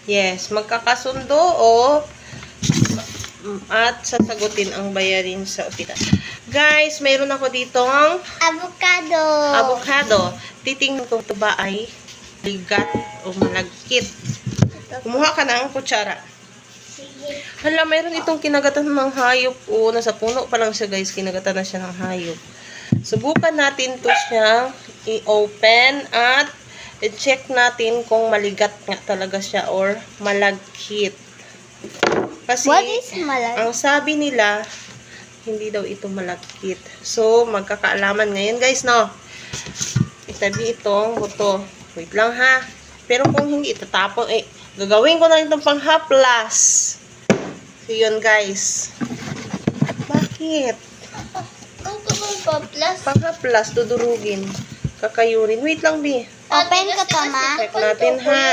Yes, magkakasundo o at sasagutin ang bayarin sa ospital. Guys, mayroon ako ditong avocado. Titingnan kung ito ba ay ligat o malagkit. Kumuha ka ng kutsara. Hala, mayroon itong kinagatan ng hayop. O, nasa puno pa lang siya guys. Kinagatan na siya ng hayop. Subukan natin to siya i-open at i-check natin kung maligat nga talaga siya or malagkit. Kasi, What is malagkit? ang sabi nila, hindi daw ito malagkit. So, magkakaalaman ngayon guys, no? Itabi itong buto. Wait lang ha. Pero kung hindi itatapon, gagawin ko na itong panghaplas. So, yun guys. Bakit? Panghaplas, dudurugin. Kakayurin. Wait lang, Bi. Open ko to, ma. Check natin, ha.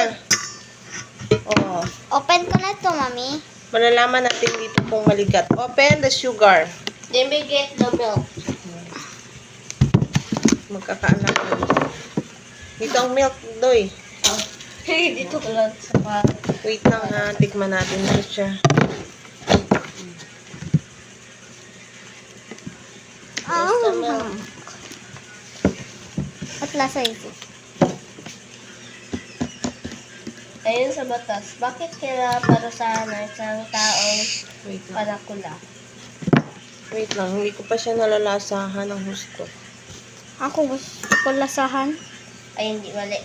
Oh. Open ko na to, mami. Malalaman natin dito kung maligat. Open the sugar. Then we get the milk. Magkakaalaman. Dito ang milk, Doy. Dito ko lang sa parang. Wait lang, ha. Tikman natin ito siya. At lasa ito. Ayun sa batas, bakit kailangan parusahan ng isang taong Wait lang. panakula? Wait lang. Hindi ko pa siya nalalasahan ng husto. Ako gusto ko lasahan. Ay, hindi, mali.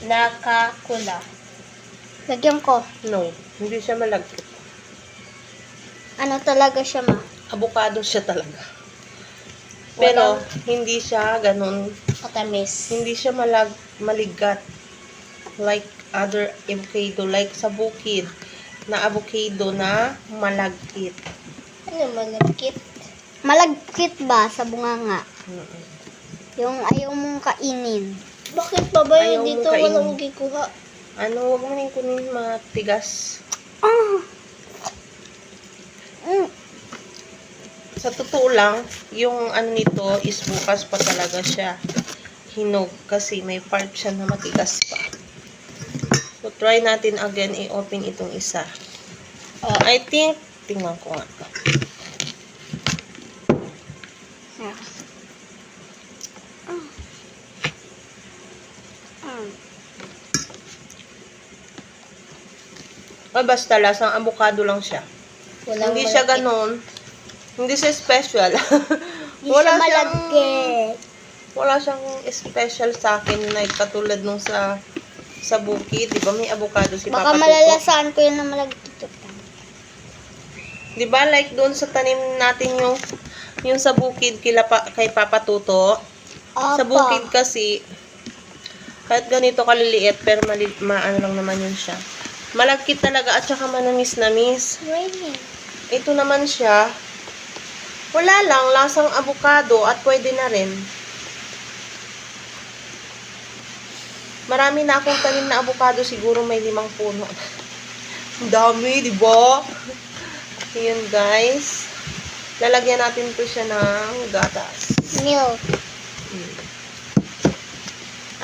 Nakakula. Lagyan ko. No. Hindi siya malagkit. Ano talaga siya, ma? Avocado siya talaga. Pero, hindi siya ganun. Matamis. Hindi siya maligat. Like other avocado. Like sa bukid. Na avocado na malagkit. Ano, malagkit? Malagkit ba sa bunganga? Mm-mm. Yung ayaw mong kainin. Bakit pa ba Ayaw yun dito mong kainin. walang gikuha? Ano, huwag mo rin kunin matigas. Ah! Sa totoo lang, yung ano nito is bukas pa talaga siya hinog kasi may part siya na matigas pa. So, try natin again i-open itong isa. I think, tingnan ko nga. Yeah. Basta lasang avocado lang siya. Walang Hindi siya malagkit. ganun. Hindi siya special. Hindi siya malagkit. Wala siyang special sa akin na katulad nung sa bukid. Di ba may avocado si Baka Papa Tuto? malalasahan ko yun na malagkit. Di ba like doon sa tanim natin yung sa bukid kay Papa Tuto? Sa bukid kasi kahit ganito kaliliit pero maano lang naman yun siya. Malagkit talaga at saka manamis-namis. Really? Ito naman siya. Wala lang, lasang avocado at pwede na rin. Marami na akong tanim na avocado, siguro may 5 puno. Ang dami, di ba? Ayan guys. Lalagyan natin to siya ng gatas. Milk.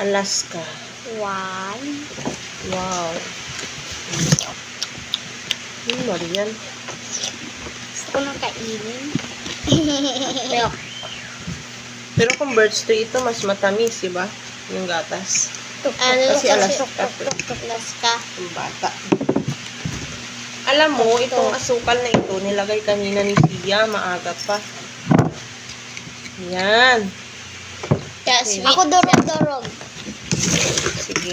Alaska. One. Wow. Marian. Gusto ko nang kainin. Milk. Pero kung birds to ito, mas matamis, di ba? Yung gatas. Ano Kasi Alaska. Alaska. Yung bata. Alam mo, itong asukal na ito, nilagay kanina ni Sia, maaga pa. Yan. Kaya Okay. sweet. Ako dorog-dorog. Sige.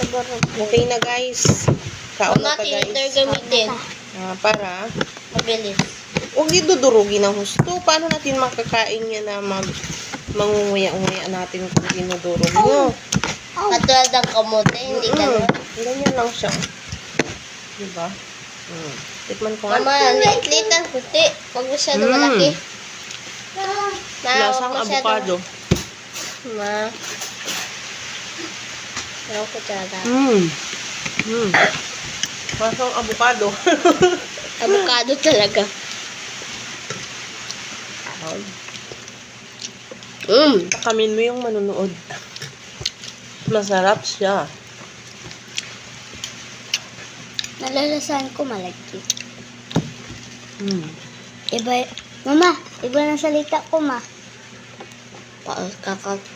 Dorog. Okay na guys. Kaon na pa Natin guys. gamitin. Para, Mabilis. huwag didudurugin ng husto. Paano natin makakain yan na mangunguya-unguya natin kung dinudurog mo? Katulad ng kamote, hindi ganun. Ganyan lang siya. Diba? Tikman ko nga. Mama, liit-liit ang puti. Huwag masyado malaki. Lasang huwag masyado- avocado. Ma. Ayaw ko talaga. Lasang avocado. Avocado talaga. Takamin mo yung manunood. Masarap siya. Nalalasahan ko malagkit. Hmm. Iba, Mama, iba na salita ko, ma. Paos,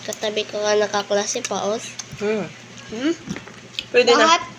katabi ko nga nakaklase, paos. Hmm. Hmm? Pwede na. Lahat